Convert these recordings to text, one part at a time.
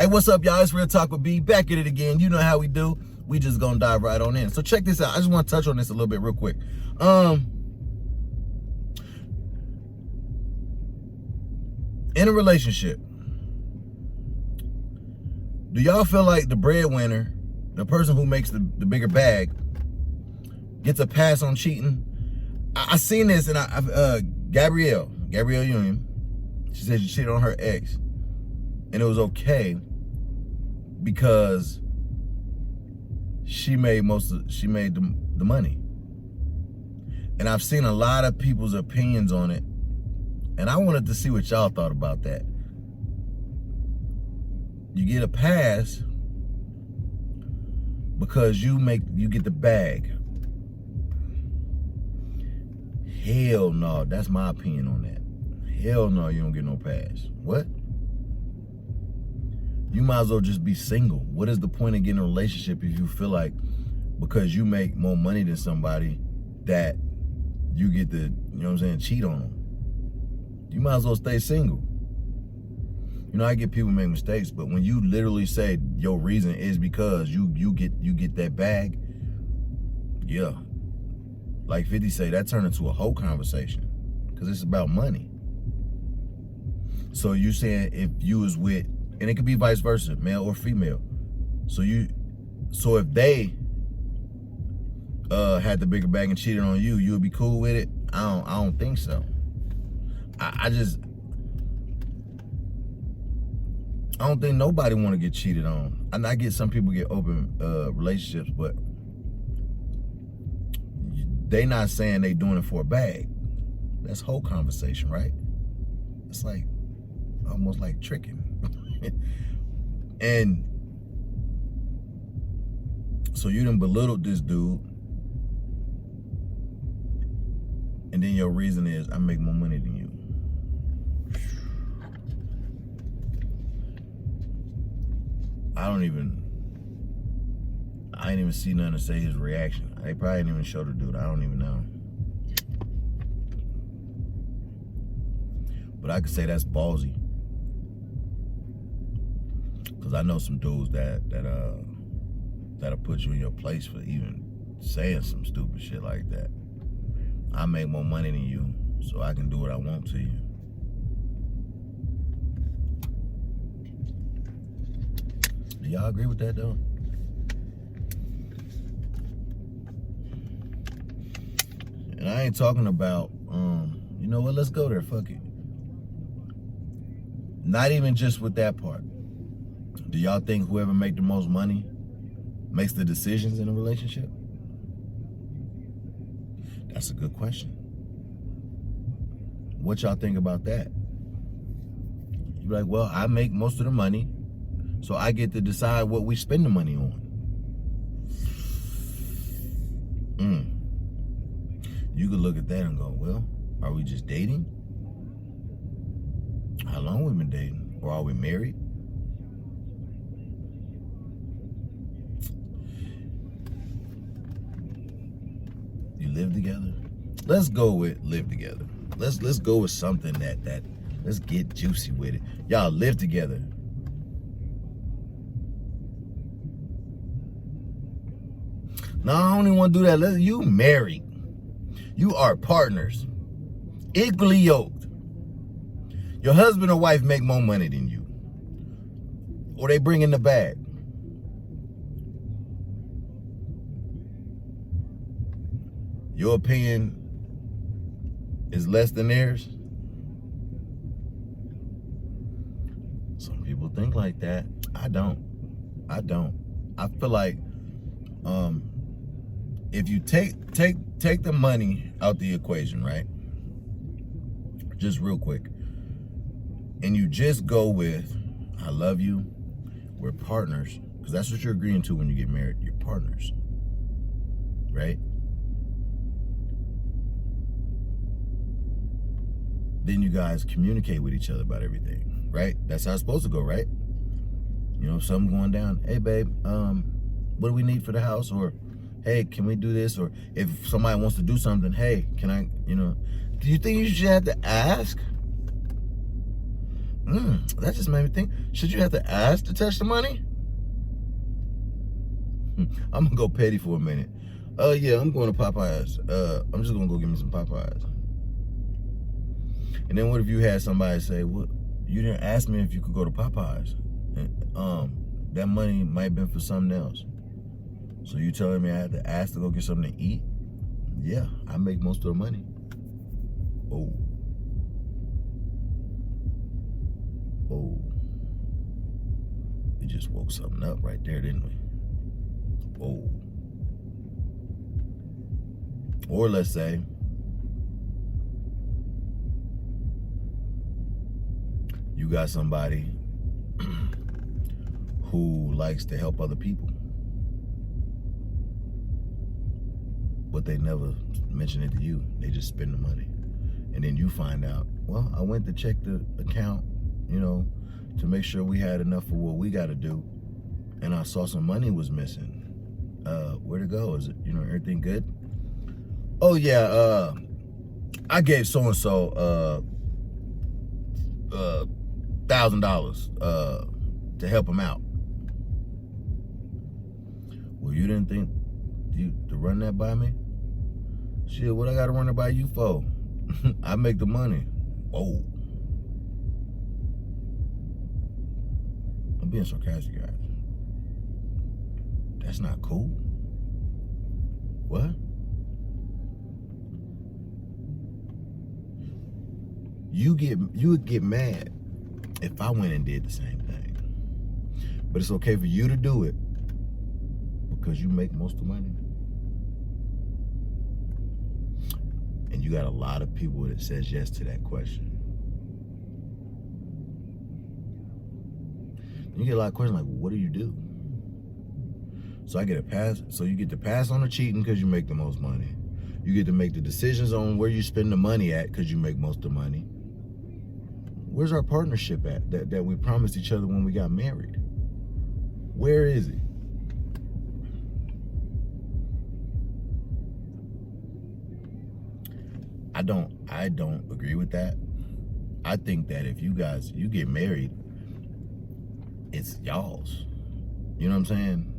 Hey, what's up, y'all? It's Real Talk with B. Back at it again. You know how we do. We just gonna dive right on in. So check this out. I just want to touch on this a little bit real quick. In a relationship, do y'all feel like the breadwinner, the person who makes the bigger bag, gets a pass on cheating? I seen this, and Gabrielle Union, she said she cheated on her ex, and it was okay because she made the money. And I've seen a lot of people's opinions on it, and I wanted to see what y'all thought about that. You get a pass because you get the bag. Hell no, that's my opinion on that. Hell no, you don't get no pass. What? You might as well just be single. What is the point of getting a relationship if you feel like because you make more money than somebody that you get to, you know what I'm saying, cheat on them? You might as well stay single. You know, I get people make mistakes, but when you literally say your reason is because you get that bag, yeah. Like 50 say, that turned into a whole conversation because it's about money. So you saying if you was with, and it could be vice versa, male or female. So if they had the bigger bag and cheated on you, you would be cool with it? I don't think so. I don't think nobody want to get cheated on. And I get some people get open relationships, but they not saying they doing it for a bag. That's whole conversation, right? It's like almost like tricking. And so you done belittled this dude, and then your reason is I make more money than you. I ain't even see nothing to say his reaction. They probably didn't even show the dude. I don't even know. But I could say that's ballsy. Cause I know some dudes that'll put you in your place for even saying some stupid shit like that. I make more money than you, so I can do what I want to you. Do y'all agree with that though? And I ain't talking about, you know what, let's go there, fuck it. Not even just with that part. Do y'all think whoever make the most money makes the decisions in a relationship? That's a good question. What y'all think about that? You be like, well, I make most of the money, so I get to decide what we spend the money on. You could look at that and go, well, are we just dating? How long we been dating? Or are we married? You live together? Let's go with live together. Let's go with something that let's get juicy with it. Y'all live together. No, I don't even want to do that. You married. You are partners. Equally yoked. Your husband or wife make more money than you. Or they bring in the bag. Your opinion is less than theirs? Some people think like that. I don't. I feel like if you take the money out the equation, right? Just real quick. And you just go with, I love you, we're partners. Because that's what you're agreeing to when you get married. You're partners. Right? Then you guys communicate with each other about everything, right? That's how it's supposed to go, right? You know, if something going down, hey babe, what do we need for the house? Or hey, can we do this? Or if somebody wants to do something, hey, can I, you know, do you think you should have to ask? That just made me think, should you have to ask to touch the money? I'm gonna go petty for a minute. Yeah, I'm going to Popeyes. I'm just gonna go get me some Popeyes. And then what if you had somebody say, "Well, you didn't ask me if you could go to Popeyes. And, that money might have been for something else. So you telling me I had to ask to go get something to eat?" Yeah, I make most of the money. Oh. We just woke something up right there, didn't we? Oh. Or let's say, you got somebody who likes to help other people, but they never mention it to you. They just spend the money. And then you find out, well, I went to check the account, to make sure we had enough for what we got to do. And I saw some money was missing. Where'd it go? Is it, everything good? Oh, yeah, I gave so-and-so $1,000 to help him out. Well, you didn't think to run that by me? Shit, what I got to run it by you for? I make the money. Whoa. I'm being sarcastic, guys. That's not cool. What? You would get mad if I went and did the same thing. But it's okay for you to do it because you make most of the money. And you got a lot of people that says yes to that question. You get a lot of questions like, well, what do you do? So I get a pass. So you get to pass on the cheating because you make the most money. You get to make the decisions on where you spend the money at because you make most of the money. Where's our partnership at that we promised each other when we got married? Where is it? I don't agree with that. I think that if you get married, it's y'all's. You know what I'm saying?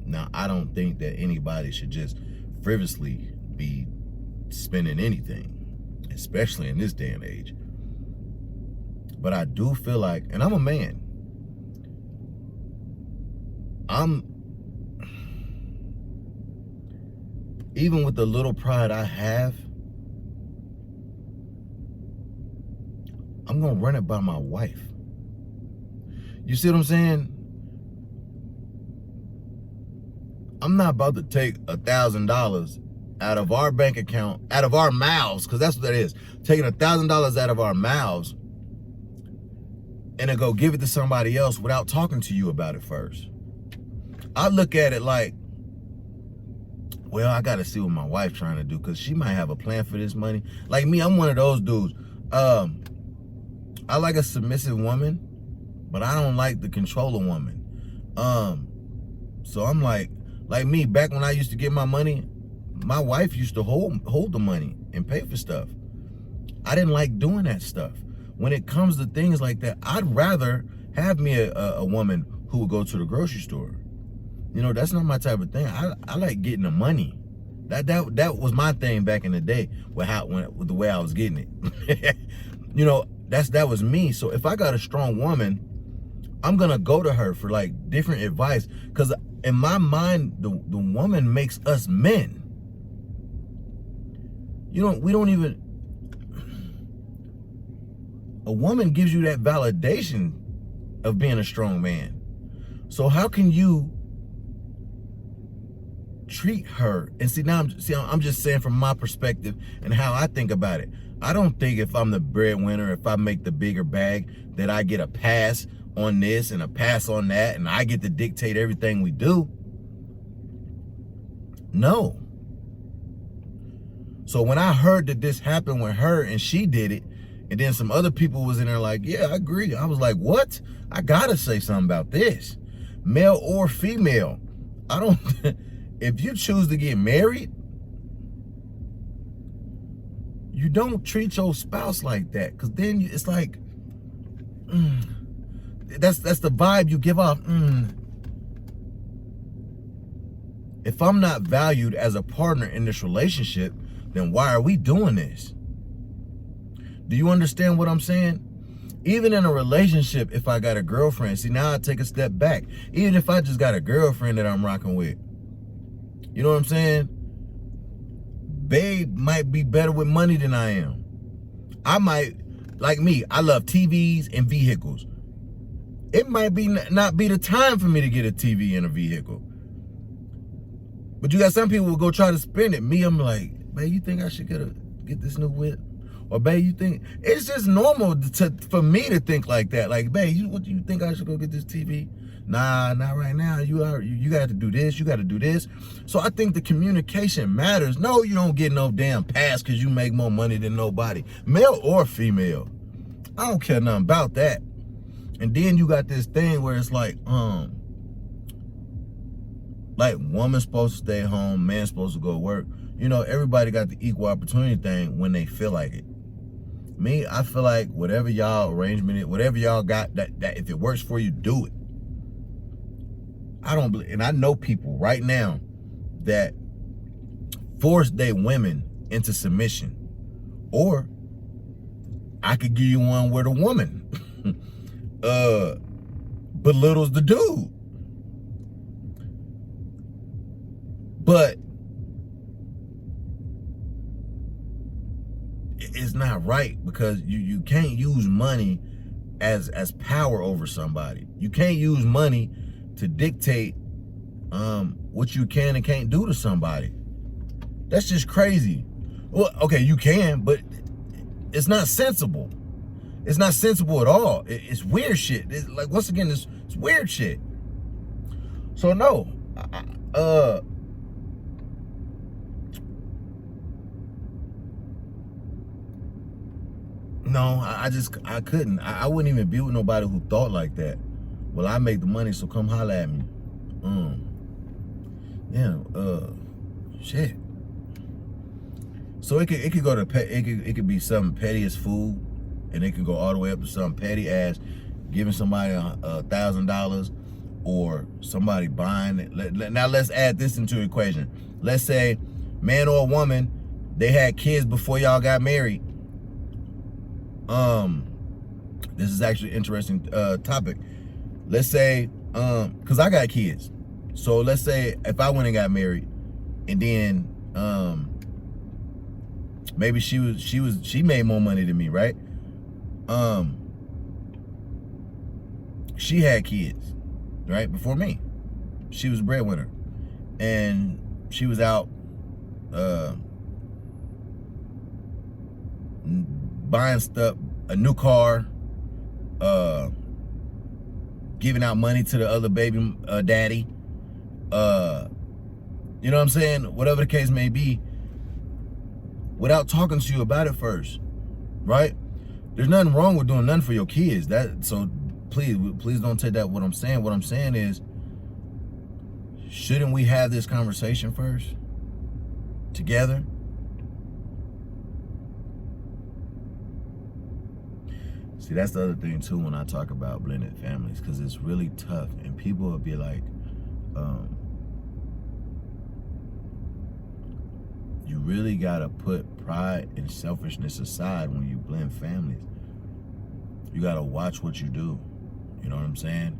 Now, I don't think that anybody should just frivolously be spending anything, especially in this day and age. But I do feel like, and I'm a man, even with the little pride I have, I'm gonna run it by my wife. You see what I'm saying? I'm not about to take $1,000 out of our bank account, out of our mouths, because that's what that is. Taking $1,000 out of our mouths and then go give it to somebody else without talking to you about it first. I look at it like, well, I got to see what my wife's trying to do because she might have a plan for this money. Like me, I'm one of those dudes. I like a submissive woman, but I don't like the controller woman. So I'm like me, back when I used to get my money, my wife used to hold the money and pay for stuff. I didn't like doing that stuff. When it comes to things like that, I'd rather have me a woman who would go to the grocery store. That's not my type of thing. I like getting the money. That was my thing back in the day with the way I was getting it. That was me. So if I got a strong woman, I'm gonna go to her for like different advice, because in my mind, the woman makes us men. We don't even. A woman gives you that validation of being a strong man. So how can you treat her? And I'm just saying from my perspective and how I think about it. I don't think if I'm the breadwinner, if I make the bigger bag, that I get a pass on this and a pass on that, and I get to dictate everything we do. No. So when I heard that this happened with her and she did it, and then some other people was in there like, yeah, I agree. I was like, what? I gotta say something about this. Male or female. If you choose to get married, you don't treat your spouse like that. Because then it's like, That's the vibe you give off. If I'm not valued as a partner in this relationship, then why are we doing this? Do you understand what I'm saying? Even in a relationship, if I got a girlfriend, see, now I take a step back. Even if I just got a girlfriend that I'm rocking with, you know what I'm saying? Babe might be better with money than I am. I might, like me, I love TVs and vehicles. It might be not be the time for me to get a TV and a vehicle. But you got some people who go try to spend it. Me, I'm like, babe, you think I should get this new whip? Or babe, you think it's just normal for me to think like that? Like, babe, what do you think I should go get this TV? Nah, not right now. You got to do this. You got to do this. So I think the communication matters. No, you don't get no damn pass because you make more money than nobody, male or female. I don't care nothing about that. And then you got this thing where it's like woman's supposed to stay home, man's supposed to go to work. You know, everybody got the equal opportunity thing when they feel like it. Me, I feel like whatever y'all arrangement is, whatever y'all got, that if it works for you, do it. I don't believe, and I know people right now that force their women into submission. Or I could give you one where the woman belittles the dude. But it's not right, because you can't use money as power over somebody. You can't use money to dictate what you can and can't do to somebody. That's just crazy. Well, okay, you can, but it's not sensible. It's not sensible at all. It's weird shit. It's like, once again, it's weird shit. So no, no, I couldn't. I wouldn't even be with nobody who thought like that. Well, I make the money, so come holler at me. Shit. So it could go to it could be something petty as food, and it could go all the way up to something petty as giving somebody $1,000, or somebody buying it. Now let's add this into the equation. Let's say man or woman, they had kids before y'all got married. This is actually an interesting topic. Let's say, cause I got kids. So let's say if I went and got married, and then maybe she made more money than me, right? She had kids, right, before me. She was a breadwinner, and she was out buying stuff, a new car, giving out money to the other baby daddy, you know what I'm saying? Whatever the case may be, without talking to you about it first, right? There's nothing wrong with doing nothing for your kids. So please don't take that what I'm saying. What I'm saying is, shouldn't we have this conversation first together? See, that's the other thing too when I talk about blended families, because it's really tough, and people will be like, you really gotta put pride and selfishness aside when you blend families. You gotta watch what you do. You know what I'm saying?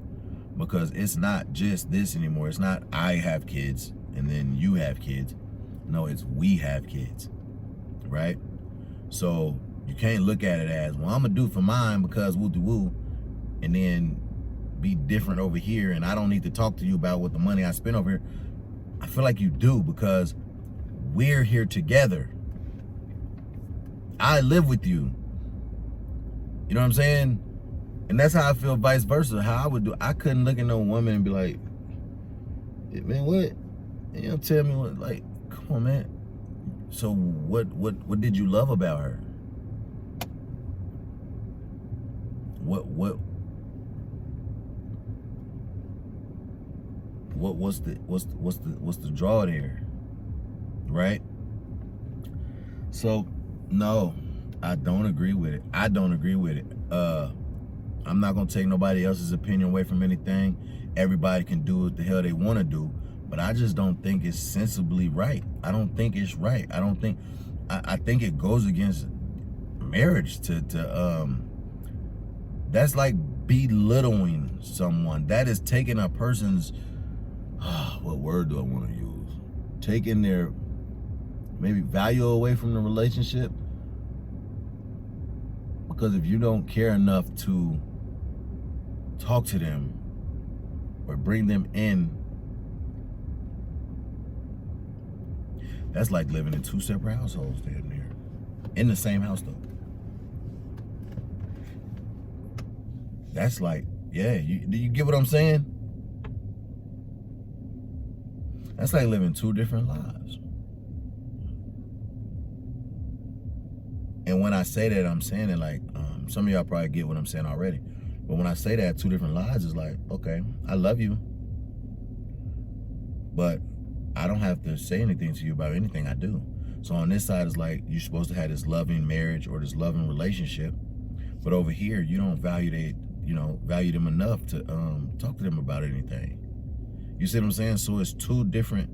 Because it's not just this anymore. It's not I have kids and then you have kids. No, it's we have kids, right? So you can't look at it as, well, I'm gonna do for mine because woo-de-woo, and then be different over here, and I don't need to talk to you about what the money I spend over here. I feel like you do, because we're here together. I live with you. You know what I'm saying? And that's how I feel vice versa. How I would do, I couldn't look at no woman and be like, man, what? You know, tell me what, like, come on, man. So what did you love about her? What's the draw there? Right? So no, I don't agree with it. I'm not gonna take nobody else's opinion away from anything. Everybody can do what the hell they want to do, but I just don't think it's sensibly right. I don't think it's right. I think it goes against marriage that's like belittling someone. That is taking a person's, what word do I want to use? Taking their maybe value away from the relationship. Because if you don't care enough to talk to them or bring them in, that's like living in two separate households damn near. In the same house though. That's like, yeah, do you get what I'm saying? That's like living two different lives. And when I say that, I'm saying it like, some of y'all probably get what I'm saying already. But when I say that, two different lives, it's like, okay, I love you, but I don't have to say anything to you about anything I do. So on this side, it's like you're supposed to have this loving marriage or this loving relationship. But over here, you don't value them enough to talk to them about anything. You see what I'm saying? So it's two different.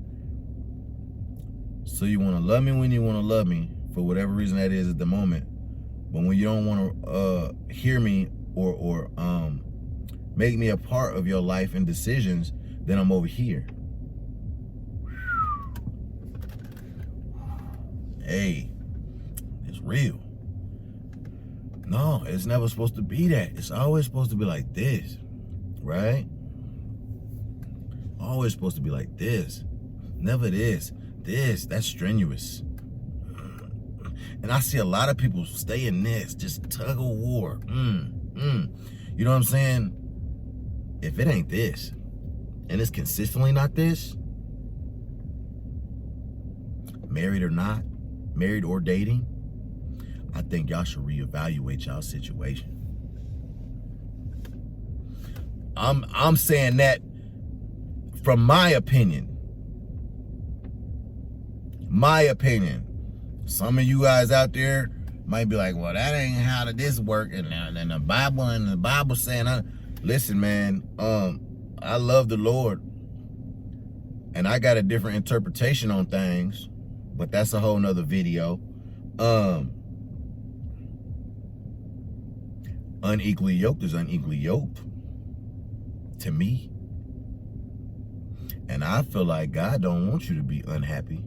So you want to love me when you want to love me, for whatever reason that is at the moment. But when you don't want to hear me or make me a part of your life and decisions, then I'm over here. Hey, it's real. No, it's never supposed to be that. It's always supposed to be like this, right? Always supposed to be like this. Never this. That's strenuous. And I see a lot of people stay in this, just tug of war. You know what I'm saying? If it ain't this, and it's consistently not this, married or not, married or dating, I think y'all should reevaluate y'all situation. I'm saying that from my opinion. My opinion. Some of you guys out there might be like, well, that ain't how did this work. And the Bible saying, listen, man, I love the Lord. And I got a different interpretation on things, but that's a whole nother video. Unequally yoked is unequally yoked to me. And I feel like God don't want you to be unhappy.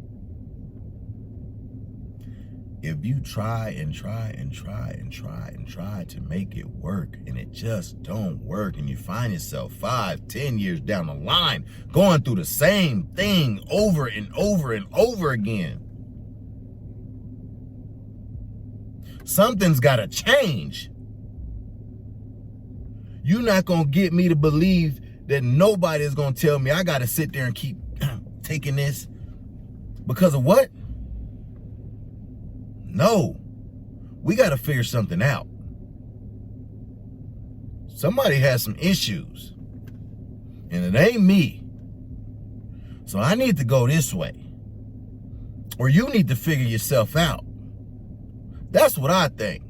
If you try and try and try and try and try to make it work and it just don't work, and you find yourself 5-10 years down the line going through the same thing over and over and over again, something's got to change. You're not going to get me to believe that nobody is going to tell me I got to sit there and keep taking this because of what? No, we got to figure something out. Somebody has some issues, and it ain't me. So I need to go this way, or you need to figure yourself out. That's what I think.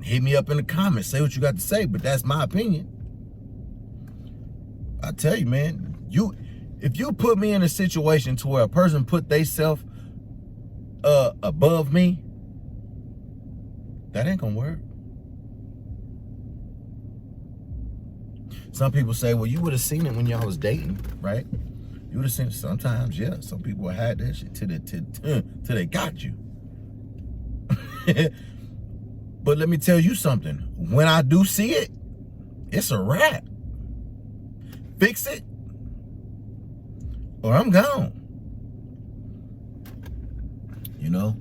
Hit me up in the comments, say what you got to say, but that's my opinion. I tell you, man, if you put me in a situation to where a person put theyself above me, that ain't gonna work. Some people say, well, you would have seen it when y'all was dating, right? You would have seen it sometimes, yeah. Some people had that shit till they got you. But let me tell you something. When I do see it, it's a wrap. Fix it, or I'm gone. You know?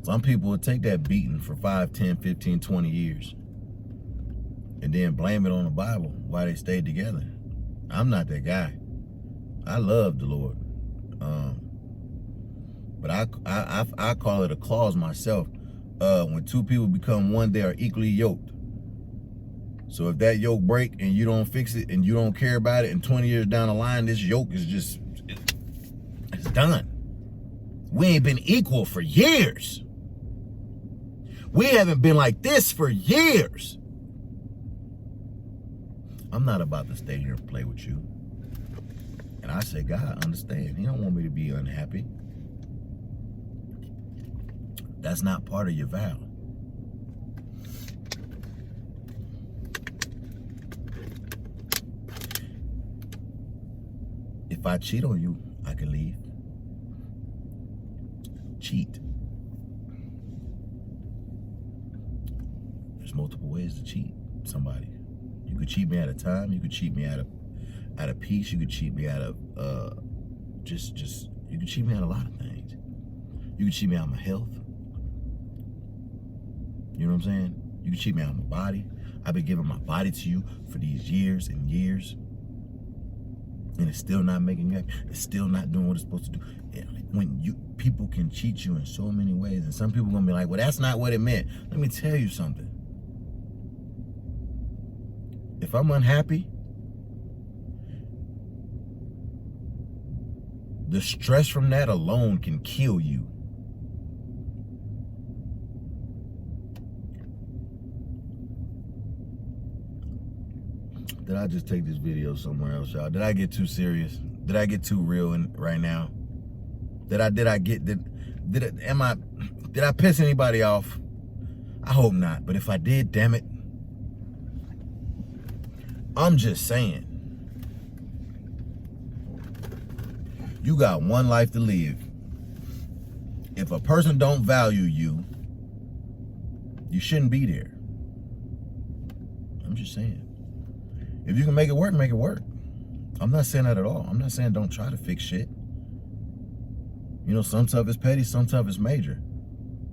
Some people will take that beating for 5, 10, 15, 20 years and then blame it on the Bible why they stayed together. I'm not that guy. I love the Lord. But I call it a clause myself. When two people become one, they are equally yoked. So if that yoke break and you don't fix it and you don't care about it, and 20 years down the line, this yoke is it's done. We ain't been equal for years. We haven't been like this for years. I'm not about to stay here and play with you. And I said, God, understand. He don't want me to be unhappy. That's not part of your vow. If I cheat on you, I can leave. Cheat. There's multiple ways to cheat somebody. You could cheat me out of time. You could cheat me out of peace. You could cheat me out of you could cheat me out of a lot of things. You could cheat me out of my health. You know what I'm saying? You could cheat me out of my body. I've been giving my body to you for these years and years. And it's still not making you happy. It's still not doing what it's supposed to do. When people can cheat you in so many ways, and some people are gonna be like, well, that's not what it meant. Let me tell you something. If I'm unhappy, the stress from that alone can kill you. Did I just take this video somewhere else, y'all? Did I get too serious? Did I get too real right now? Did I piss anybody off? I hope not. But if I did, damn it. I'm just saying. You got one life to live. If a person don't value you, you shouldn't be there. I'm just saying. If you can make it work, make it work. I'm not saying that at all. I'm not saying don't try to fix shit. You know, some stuff is petty, some stuff is major.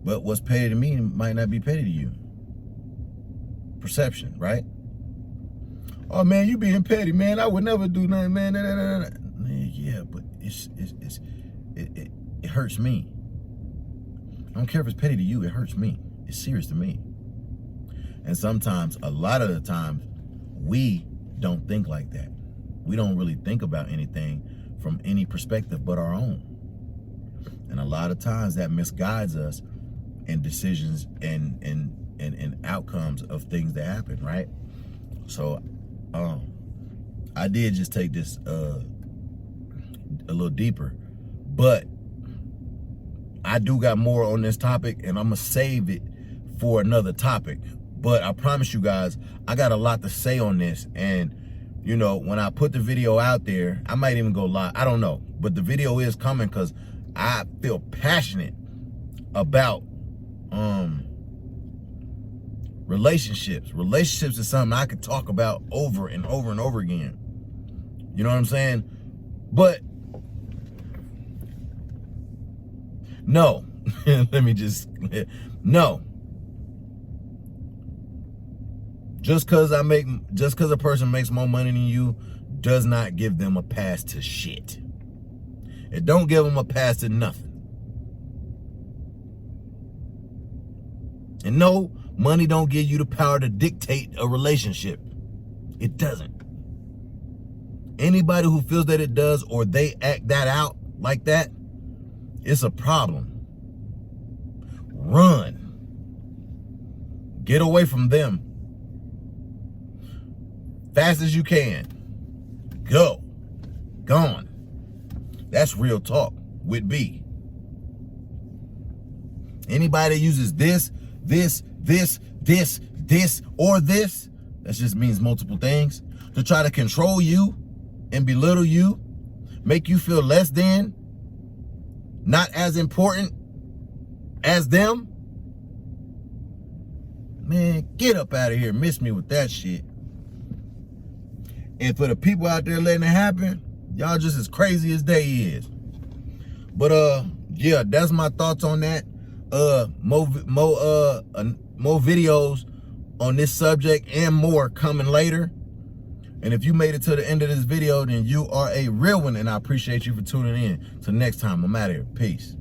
But what's petty to me might not be petty to you. Perception, right? Oh man, you being petty, man. I would never do nothing, man. Yeah, but it hurts me. I don't care if it's petty to you, it hurts me. It's serious to me. And sometimes, a lot of the times, we don't think like that. We don't really think about anything from any perspective but our own. And a lot of times that misguides us in decisions and outcomes of things that happen, right? So I did just take this a little deeper, but I do got more on this topic, and I'm gonna save it for another topic. But I promise you guys, I got a lot to say on this. And, you know, when I put the video out there, I might even go live. I don't know. But the video is coming because I feel passionate about relationships. Relationships is something I could talk about over and over and over again. You know what I'm saying? But, no. No. Just because a person makes more money than you does not give them a pass to shit. It don't give them a pass to nothing. And no, money don't give you the power to dictate a relationship. It doesn't. Anybody who feels that it does, or they act that out like that, it's a problem. Run. Get away from them. Fast as you can. Go. Gone. That's real talk with B. Anybody that uses this, or this, that just means multiple things, to try to control you and belittle you, make you feel less than, not as important as them, man, get up out of here. Miss me with that shit. And for the people out there letting it happen, y'all just as crazy as they is. But yeah, that's my thoughts on that. More videos on this subject and more coming later. And if you made it to the end of this video, then you are a real one, and I appreciate you for tuning in. Till next time, I'm out of here. Peace.